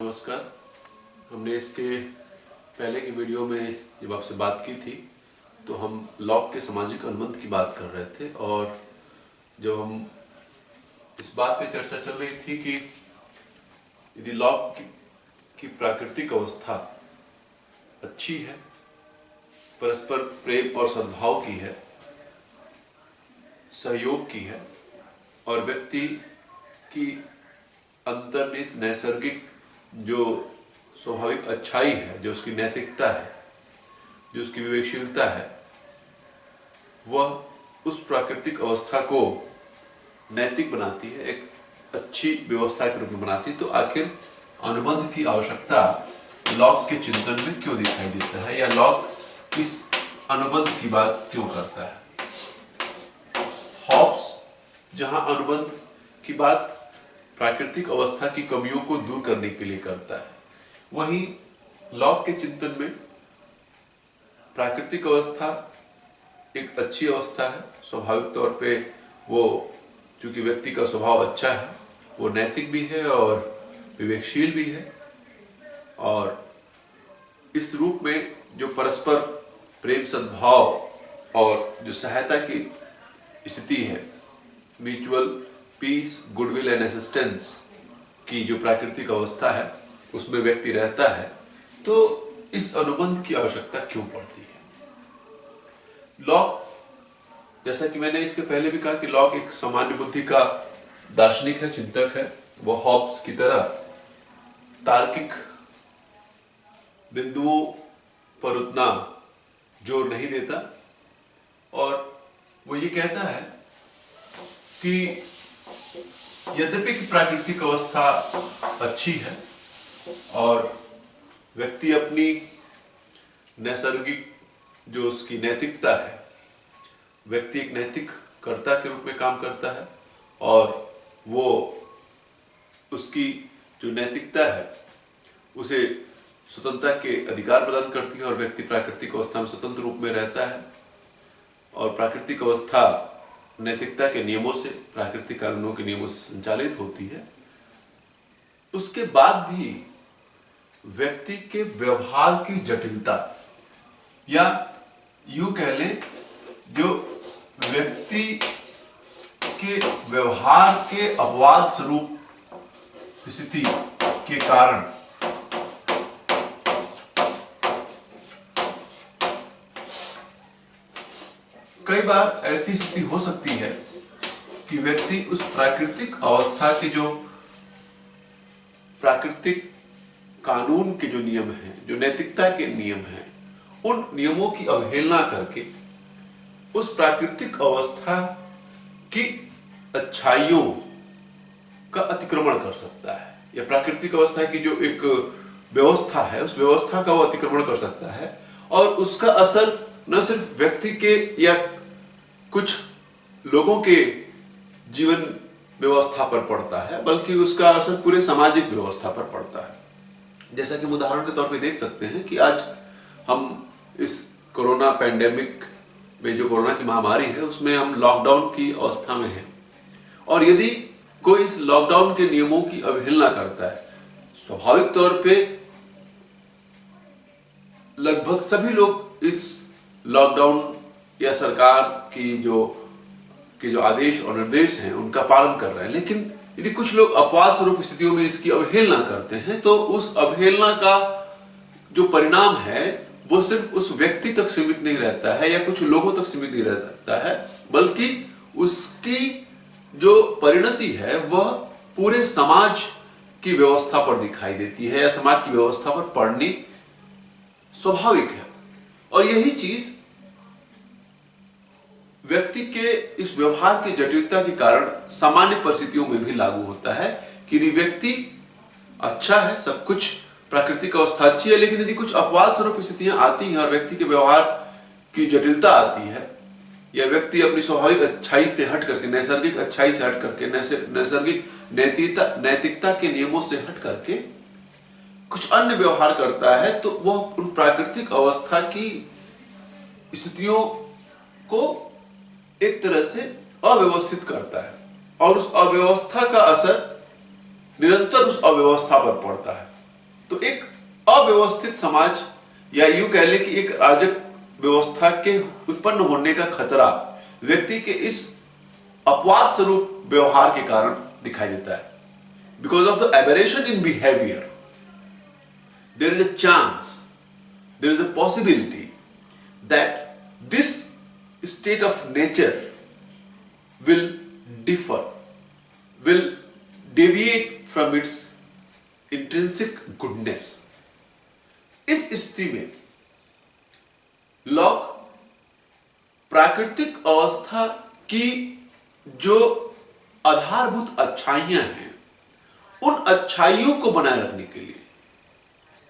नमस्कार। हमने इसके पहले की वीडियो में जब आपसे बात की थी तो हम लॉक के सामाजिक अनुबंध की बात कर रहे थे, और जब हम इस बात पे चर्चा चल रही थी कि यदि लॉक की प्राकृतिक अवस्था अच्छी है, परस्पर प्रेम और सद्भाव की है, सहयोग की है और व्यक्ति की अंतर्निहित नैसर्गिक जो स्वाभाविक अच्छाई है, जो उसकी नैतिकता है, जो उसकी विवेकशीलता है, वह उस प्राकृतिक अवस्था को नैतिक बनाती है, एक अच्छी व्यवस्था के रूप में बनाती है, तो आखिर अनुबंध की आवश्यकता लॉक के चिंतन में क्यों दिखाई देता है, या लॉक इस अनुबंध की बात क्यों करता है। हॉब्स जहां अनुबंध की बात प्राकृतिक अवस्था की कमियों को दूर करने के लिए करता है, वहीं लॉक के चिंतन में प्राकृतिक अवस्था एक अच्छी अवस्था है। स्वाभाविक तौर पे वो, चूंकि व्यक्ति का स्वभाव अच्छा है, वो नैतिक भी है और विवेकशील भी है, और इस रूप में जो परस्पर प्रेम सद्भाव और जो सहायता की स्थिति है, mutual peace, goodwill and assistance की जो प्राकृतिक अवस्था है, उसमें व्यक्ति रहता है, तो इस अनुबंध की आवश्यकता क्यों पड़ती है। लॉक, जैसा कि मैंने इसके पहले भी कहा कि लॉक एक सामान्य बुद्धि का दार्शनिक है, चिंतक है। वो हॉब्स की तरह तार्किक बिंदुओं पर उतना जोर नहीं देता, और वो ये कहता है कि यद्यपि कि प्राकृतिक अवस्था अच्छी है और व्यक्ति अपनी नैसर्गिक जो उसकी नैतिकता है, व्यक्ति एक नैतिक कर्ता के रूप में काम करता है, और वो उसकी जो नैतिकता है उसे स्वतंत्रता के अधिकार प्रदान करती है, और व्यक्ति प्राकृतिक अवस्था में स्वतंत्र रूप में रहता है, और प्राकृतिक अवस्था नैतिकता के नियमों से, प्राकृतिक कानूनों के नियमों से संचालित होती है। उसके बाद भी व्यक्ति के व्यवहार की जटिलता, या यूं कह लें जो व्यक्ति के व्यवहार के अपवाद स्वरूप स्थिति के कारण कई बार ऐसी स्थिति हो सकती है कि व्यक्ति उस प्राकृतिक अवस्था के जो प्राकृतिक कानून के जो नियम हैं, जो नैतिकता के नियम हैं, उन नियमों की अवहेलना करके उस प्राकृतिक अवस्था की अच्छाइयों का अतिक्रमण कर सकता है, या प्राकृतिक अवस्था की जो एक व्यवस्था है, उस व्यवस्था का वो अतिक्रमण कर सकता है, और उसका असर न सिर्फ व्यक्ति के या कुछ लोगों के जीवन व्यवस्था पर पड़ता है, बल्कि उसका असर पूरे सामाजिक व्यवस्था पर पड़ता है। जैसा कि उदाहरण के तौर पे देख सकते हैं कि आज हम इस कोरोना पैंडेमिक में, जो कोरोना की महामारी है, उसमें हम लॉकडाउन की अवस्था में हैं, और यदि कोई इस लॉकडाउन के नियमों की अवहेलना करता है, स्वाभाविक तौर पे लगभग सभी लोग इस लॉकडाउन या सरकार की जो आदेश और निर्देश हैं उनका पालन कर रहे हैं, लेकिन यदि कुछ लोग अपवाद स्वरूप स्थितियों में इसकी अवहेलना करते हैं, तो उस अवहेलना का जो परिणाम है वो सिर्फ उस व्यक्ति तक सीमित नहीं रहता है या कुछ लोगों तक सीमित नहीं रहता है, बल्कि उसकी जो परिणति है वह पूरे समाज की व्यवस्था पर दिखाई देती है, या समाज की व्यवस्था पर पड़नी स्वाभाविक है। और यही चीज व्यक्ति के इस व्यवहार की जटिलता के कारण सामान्य परिस्थितियों में भी लागू होता है कि यदि व्यक्ति अच्छा है, सब कुछ प्राकृतिक अवस्था अच्छी है, लेकिन यदि कुछ अपवाद स्वरूप स्थितियां आती हैं और व्यक्ति के व्यवहार की जटिलता आती है, या व्यक्ति अपनी स्वाभाविक अच्छाई से हट करके, नैसर्गिक अच्छाई से हट करके, नैसर्गिक नैतिकता के नियमों से हट करके कुछ अन्य व्यवहार करता है, तो वह उन प्राकृतिक अवस्था की स्थितियों को एक तरह से अव्यवस्थित करता है, और उस अव्यवस्था का असर निरंतर उस अव्यवस्था पर पड़ता है। तो एक अव्यवस्थित समाज या यूं कह ले कि एक अराजक व्यवस्था के उत्पन्न होने का खतरा व्यक्ति के इस अपवाद स्वरूप व्यवहार के कारण दिखाई देता है। Because of the aberration in behaviour there is a chance, there is a possibility that this state of nature will differ, will deviate from its intrinsic goodness. इस स्थिति में लॉक प्राकृतिक अवस्था की जो आधारभूत अच्छाइयां हैं उन अच्छाइयों को बनाए रखने के लिए,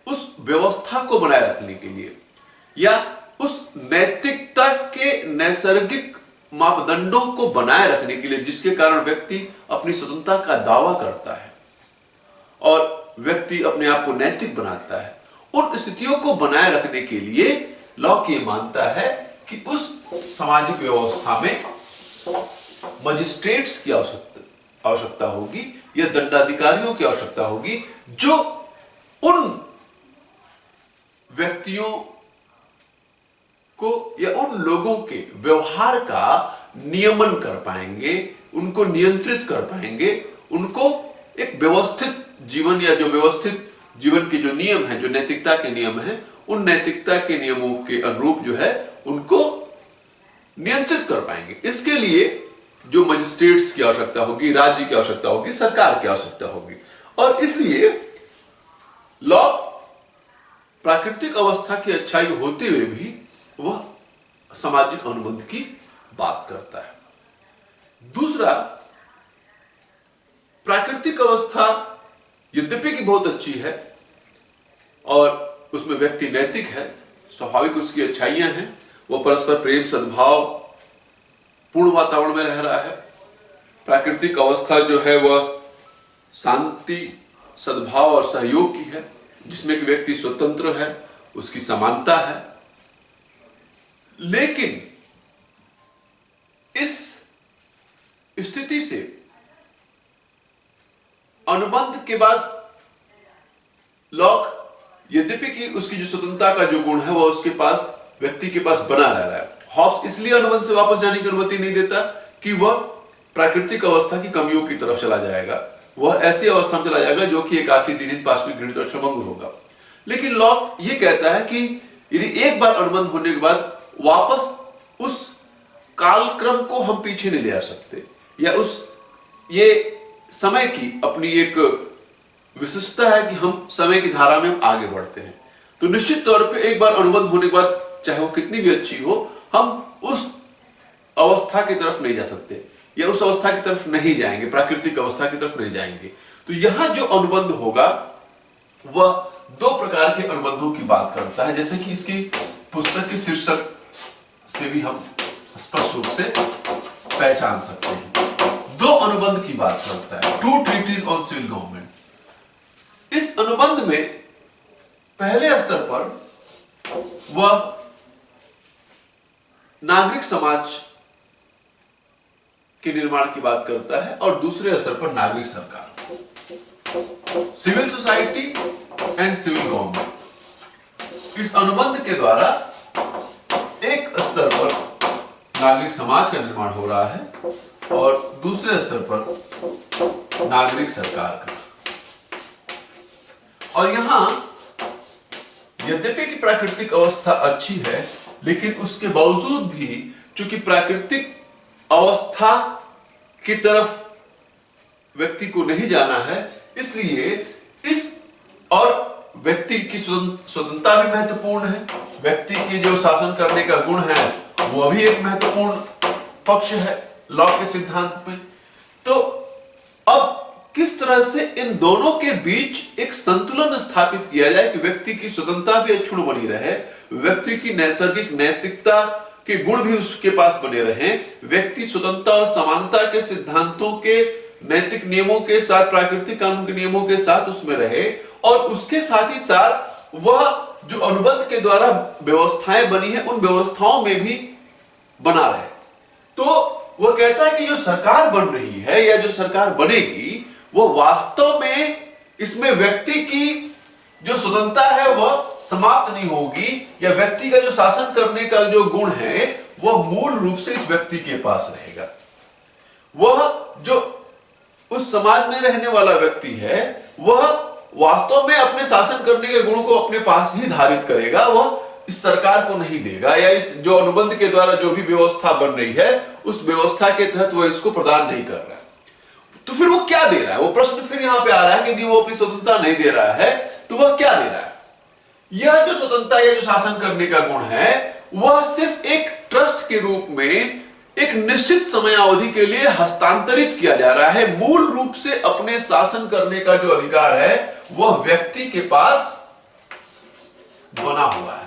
उस व्यवस्था को बनाए रखने के लिए या उस नैतिकता के नैसर्गिक मापदंडों को बनाए रखने के लिए जिसके कारण व्यक्ति अपनी स्वतंत्रता का दावा करता है और व्यक्ति अपने आप को नैतिक बनाता है, उन स्थितियों को बनाए रखने के लिए लॉक ये मानता है कि उस सामाजिक व्यवस्था में मजिस्ट्रेट्स की आवश्यकता होगी या दंडाधिकारियों की आवश्यकता होगी जो उन व्यक्तियों को या उन लोगों के व्यवहार का नियमन कर पाएंगे, उनको नियंत्रित कर पाएंगे, उनको एक व्यवस्थित जीवन या जो व्यवस्थित जीवन के जो नियम हैं, जो नैतिकता के नियम हैं, उन नैतिकता के नियमों के अनुरूप जो है उनको नियंत्रित कर पाएंगे। इसके लिए जो मजिस्ट्रेट्स की आवश्यकता होगी, राज्य की आवश्यकता होगी, सरकार की आवश्यकता होगी। और इसलिए लॉ प्राकृतिक अवस्था की अच्छाई होते हुए भी वह सामाजिक अनुबंध की बात करता है। दूसरा, प्राकृतिक अवस्था यद्यपि की बहुत अच्छी है और उसमें व्यक्ति नैतिक है, स्वाभाविक उसकी अच्छाइयां हैं, वो परस्पर प्रेम सद्भाव पूर्ण वातावरण में रह रहा है। प्राकृतिक अवस्था जो है वह शांति सद्भाव और सहयोग की है, जिसमें कि व्यक्ति स्वतंत्र है, उसकी समानता है। लेकिन इस स्थिति से अनुबंध के बाद लॉक यद्यपि कि उसकी जो स्वतंत्रता का जो गुण है वह उसके पास, व्यक्ति के पास बना रह रहा है। हॉब्स इसलिए अनुबंध से वापस जाने की अनुमति नहीं देता कि वह प्राकृतिक अवस्था की कमियों की तरफ चला जाएगा, वह ऐसी अवस्था में चला जाएगा जो कि एकाकी दीनित पाशविक घृणित और क्षमंगुर होगा। लेकिन लॉक यह कहता है कि यदि एक बार अनुबंध होने के बाद वापस उस कालक्रम को हम पीछे नहीं ले आ सकते या उस ये समय की अपनी एक विशिष्टता है कि हम समय की धारा में हम आगे बढ़ते हैं, तो निश्चित तौर पे एक बार अनुबंध होने के बाद चाहे वो कितनी भी अच्छी हो, हम उस अवस्था की तरफ नहीं जा सकते या उस अवस्था की तरफ नहीं जाएंगे, प्राकृतिक अवस्था की तरफ नहीं जाएंगे। तो यहां जो अनुबंध होगा वह दो प्रकार के अनुबंधों की बात करता है, जैसे कि इसकी पुस्तक के शीर्षक से भी हम स्पष्ट रूप से पहचान सकते हैं। दो अनुबंध की बात करता है, two treaties on civil government. इस अनुबंध में पहले स्तर पर वह नागरिक समाज के निर्माण की बात करता है और दूसरे स्तर पर नागरिक सरकार, civil society and civil government. इस अनुबंध के द्वारा एक स्तर पर नागरिक समाज का निर्माण हो रहा है और दूसरे स्तर पर नागरिक सरकार का। और यहां यद्यपि कि प्राकृतिक अवस्था अच्छी है, लेकिन उसके बावजूद भी चूंकि प्राकृतिक अवस्था की तरफ व्यक्ति को नहीं जाना है, इसलिए इस और व्यक्ति की स्वतंत्रता भी महत्वपूर्ण है, व्यक्ति की जो शासन करने का गुण है वो भी एक महत्वपूर्ण पक्ष है लॉ के सिद्धांत में। तो अब किस तरह से इन दोनों के बीच एक संतुलन स्थापित किया जाए कि व्यक्ति की स्वतंत्रता भी अक्षुण्ण बनी रहे, व्यक्ति की नैसर्गिक नैतिकता के गुण भी उसके पास बने रहे, व्यक्ति स्वतंत्रता और समानता के सिद्धांतों के नैतिक नियमों के साथ, प्राकृतिक कानून के नियमों के साथ उसमें रहे, और उसके साथ ही साथ वह जो अनुबंध के द्वारा व्यवस्थाएं बनी है उन व्यवस्थाओं में भी बना रहे। तो वह कहता है कि जो सरकार बन रही है या जो सरकार बनेगी वो वास्तव में इसमें व्यक्ति की जो स्वतंत्रता है वह समाप्त नहीं होगी, या व्यक्ति का जो शासन करने का जो गुण है वह मूल रूप से इस व्यक्ति के पास रहेगा। वह जो उस समाज में रहने वाला व्यक्ति है वह वास्तव में अपने शासन करने के गुण को अपने पास ही धारित करेगा, वह इस सरकार को नहीं देगा, या इस जो अनुबंध के द्वारा जो भी व्यवस्था बन रही है उस व्यवस्था के तहत वह इसको प्रदान नहीं कर रहा है। तो फिर वो क्या दे रहा है? वो प्रश्न फिर यहां पे आ रहा है कि यदि वो अपनी स्वतंत्रता नहीं दे रहा है तो वह क्या दे रहा है? यह जो स्वतंत्रता या जो शासन करने का गुण है वह सिर्फ एक ट्रस्ट के रूप में एक निश्चित समयावधि के लिए हस्तांतरित किया जा रहा है। मूल रूप से अपने शासन करने का जो अधिकार है वह व्यक्ति के पास बना हुआ है।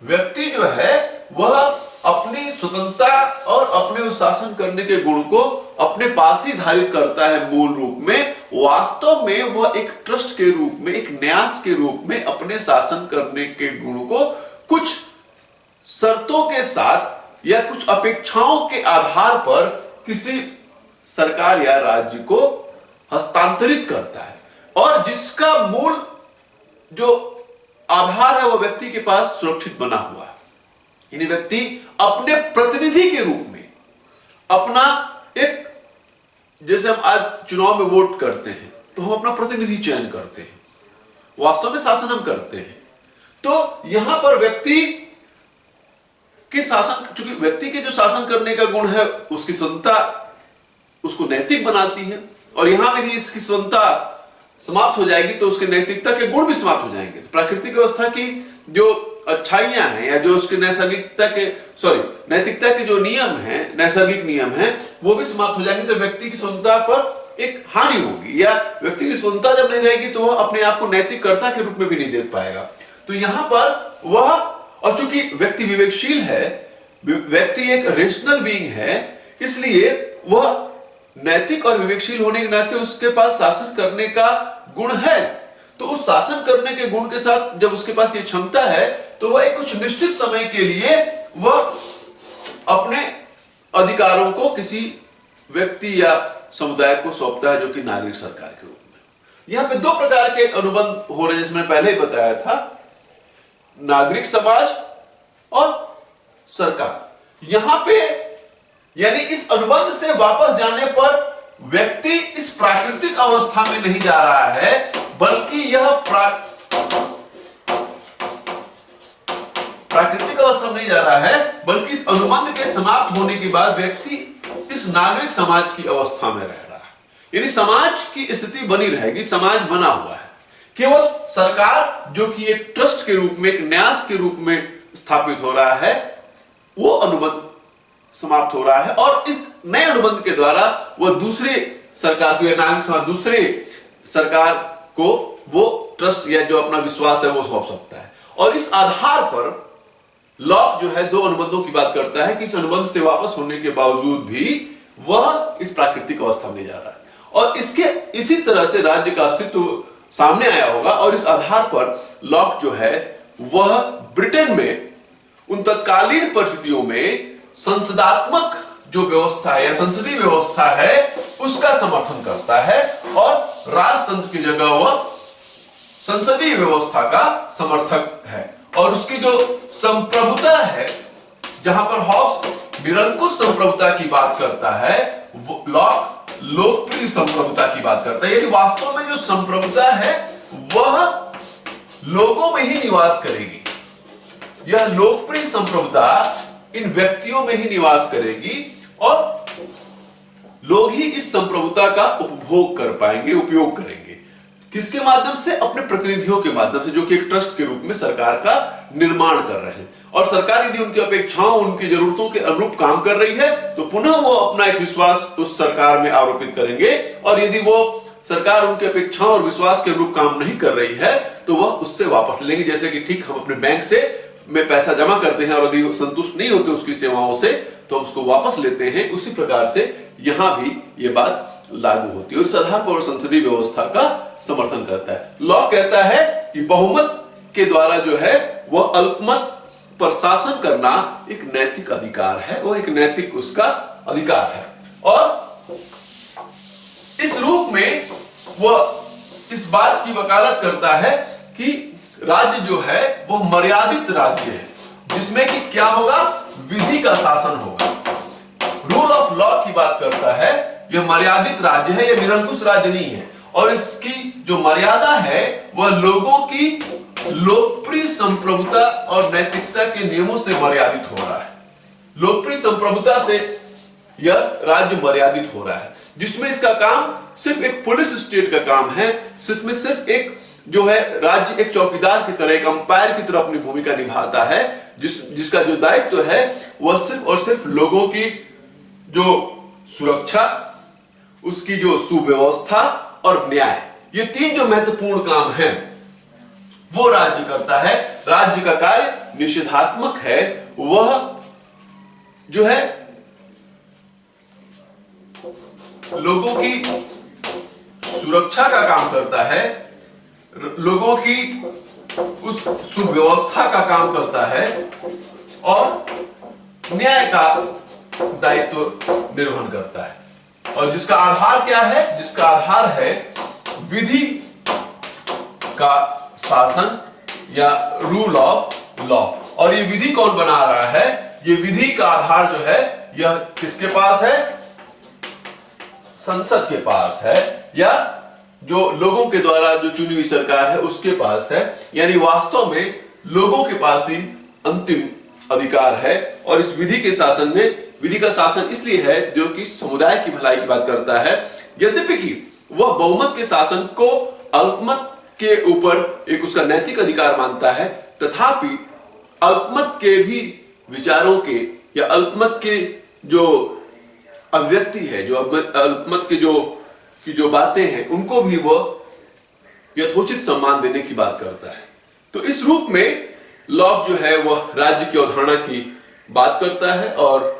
व्यक्ति जो है वह अपनी स्वतंत्रता और अपने उस शासन करने के गुण को अपने पास ही धारित करता है। मूल रूप में वास्तव में वह एक ट्रस्ट के रूप में, एक न्यास के रूप में अपने शासन करने के गुण को कुछ शर्तों के साथ या कुछ अपेक्षाओं के आधार पर किसी सरकार या राज्य को हस्तांतरित करता है, और जिसका मूल जो आधार है वह व्यक्ति के पास सुरक्षित बना हुआ है। यानी व्यक्ति अपने प्रतिनिधि के रूप में अपना एक, जैसे हम आज चुनाव में वोट करते हैं तो हम अपना प्रतिनिधि चयन करते हैं, वास्तव में शासन हम करते हैं। तो यहां पर व्यक्ति के शासन, चूंकि व्यक्ति के जो शासन करने का गुण है उसकी स्वतंत्रता उसको नैतिक बनाती है, और यहां यदि इसकी स्वतंत्रता समाप्त हो जाएगी तो उसके नैतिकता के गुण भी समाप्त हो जाएंगे। तो प्राकृतिक व्यवस्था की जो अच्छाइयां हैं या जो उसके नैतिकता के जो नियम हैं, नैसर्गिक नियम हैं, वो भी समाप्त हो जाएंगे। तो व्यक्ति की स्वतंत्रता पर एक हानि होगी, या व्यक्ति की स्वतंत्रता जब नहीं रहेगी तो वह अपने आप को नैतिककर्ता के रूप में भी नहीं देख पाएगा। तो यहां पर वह, और चूंकि व्यक्ति विवेकशील है, व्यक्ति एक रेशनल बीइंग है, इसलिए वह नैतिक और विवेकशील होने के नाते उसके पास शासन करने का गुण है। तो उस शासन करने के गुण के साथ जब उसके पास ये क्षमता है तो वह एक कुछ निश्चित समय के लिए वह अपने अधिकारों को किसी व्यक्ति या समुदाय को सौंपता है, जो कि नागरिक सरकार के रूप में। यहां पे दो प्रकार के अनुबंध हो रहे हैं, जिसमें पहले ही बताया था, नागरिक समाज और सरकार। यहां पे यानी इस अनुबंध से वापस जाने पर व्यक्ति इस प्राकृतिक अवस्था में नहीं जा रहा है, बल्कि यह प्राकृतिक अवस्था में नहीं जा रहा है, बल्कि इस अनुबंध के समाप्त होने के बाद व्यक्ति इस नागरिक समाज की अवस्था में रह रहा है। यानी समाज की स्थिति बनी रहेगी, समाज बना हुआ है। केवल सरकार जो कि एक ट्रस्ट के रूप में, एक न्यास के रूप में स्थापित हो रहा है, वो अनुबंध समाप्त हो रहा है, और इस नए अनुबंध के द्वारा वह दूसरे सरकार को या नागरिक समाज दूसरे सरकार को वो ट्रस्ट या जो अपना विश्वास है वो सौंप सकता है। और इस आधार पर लॉक जो है दो अनुबंधों की बात करता है कि इस अनुबंध से वापस होने के बावजूद भी वह इस प्राकृतिक अवस्था में नहीं जा रहा है, और इसके इसी तरह से राज्य का अस्तित्व सामने आया होगा। और इस आधार पर लॉक जो है वह ब्रिटेन में उन तत्कालीन परिस्थितियों में संसदात्मक जो व्यवस्था है या संसदीय व्यवस्था है उसका समर्थन करता है, और राजतंत्र की जगह वह संसदीय व्यवस्था का समर्थक है। और उसकी जो संप्रभुता है, जहां पर हॉब्स निरंकुश संप्रभुता की बात करता है, लॉक लोकप्रिय संप्रभुता की बात करता है। यानी वास्तव में जो संप्रभुता है वह लोगों में ही निवास करेगी। यह लोकप्रिय संप्रभुता इन व्यक्तियों में ही निवास करेगी, और लोग ही इस संप्रभुता का उपभोग कर पाएंगे, उपयोग करेंगे। किसके माध्यम से? अपने प्रतिनिधियों के माध्यम से, जो कि एक ट्रस्ट के रूप में सरकार का निर्माण कर रहे हैं। और सरकार यदि उनकी अपेक्षाओं, उनकी जरूरतों के अनुरूप काम कर रही है तो पुनः वो अपना एक विश्वास उस सरकार में आरोपित करेंगे, और यदि वो सरकार उनकी अपेक्षाओं और विश्वास के अनुरूप काम नहीं कर रही है तो वह उससे वापस लेंगे। जैसे कि ठीक हम अपने बैंक से में पैसा जमा करते हैं और यदि संतुष्ट नहीं होते उसकी सेवाओं से तो हम उसको वापस लेते हैं, उसी प्रकार से यहां भी ये बात लागू होती है। और इस आधार पर संसदीय व्यवस्था का समर्थन करता है। लॉक कहता है कि बहुमत के द्वारा जो है वह अल्पमत पर शासन करना एक नैतिक अधिकार है, वो एक नैतिक उसका अधिकार है। और इस रूप में वह इस बात की वकालत करता है कि राज्य जो है वो मर्यादित राज्य है, जिसमें कि क्या होगा, विधि का शासन होगा। रूल ऑफ लॉ की बात करता है, यह मर्यादित राज्य है, यह निरंकुश राज्य नहीं है। और इसकी जो मर्यादा है वह लोगों की लोकप्रिय संप्रभुता और नैतिकता के नियमों से मर्यादित हो रहा है। लोकप्रिय संप्रभुता से यह राज्य मर्यादित हो रहा है, जिसमें इसका काम सिर्फ एक पुलिस स्टेट का काम है, जिसमें सिर्फ एक जो है राज्य एक चौकीदार की तरह, एक अंपायर की तरह अपनी भूमिका निभाता है, जिसका जो दायित्व है वह सिर्फ और सिर्फ लोगों की जो सुरक्षा, उसकी जो सुव्यवस्था और न्याय, ये तीन जो महत्वपूर्ण काम हैं वो राज्य करता है। राज्य का कार्य निषेधात्मक है, वह जो है लोगों की सुरक्षा का काम करता है, लोगों की उस सुव्यवस्था का काम करता है और न्याय का दायित्व निर्वहन करता है। और जिसका आधार क्या है, जिसका आधार है विधि का शासन या रूल ऑफ लॉ। और ये विधि कौन बना रहा है, ये विधि का आधार जो है यह किसके पास है, संसद के पास है, या जो लोगों के द्वारा जो चुनी हुई सरकार है उसके पास है। यानी वास्तव में लोगों के पास ही अंतिम अधिकार है। और इस विधि के शासन में, विधि का शासन इसलिए है जो कि समुदाय की भलाई की बात करता है, यद्यपि कि वह बहुमत के शासन को अल्पमत के ऊपर एक उसका नैतिक अधिकार मानता है, तथापि अल्पमत के भी विचारों के या अल्पमत के जो अभिव्यक्ति है, जो अल्पमत के जो बातें हैं, उनको भी वह यथोचित सम्मान देने की बात करता है। तो इस रूप में लॉक जो है वह राज्य की अवधारणा की बात करता है और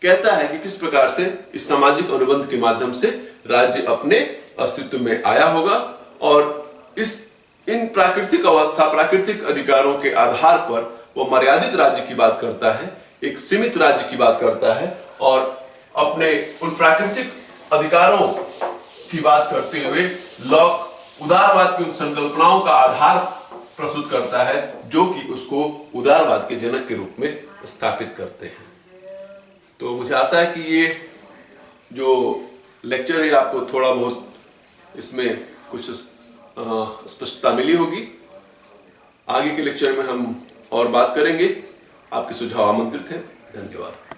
कहता है कि किस प्रकार से इस सामाजिक अनुबंध के माध्यम से राज्य अपने अस्तित्व में आया होगा और इन प्राकृतिक अवस्था, प्राकृतिक अधिकारों के आधार पर वह मर्यादित राज्य की बात करता है, एक सीमित राज्य की बात करता है और अपने उन प्राकृतिक अधिकारों की बात करते हुए लॉक उदारवाद की उन संकल्पनाओं का आधार प्रस्तुत करता है, जो कि उसको उदारवाद के जनक के रूप में स्थापित करते हैं। तो मुझे आशा है कि ये जो लेक्चर है आपको थोड़ा बहुत इसमें कुछ स्पष्टता मिली होगी। आगे के लेक्चर में हम और बात करेंगे। आपके सुझाव आमंत्रित हैं। धन्यवाद।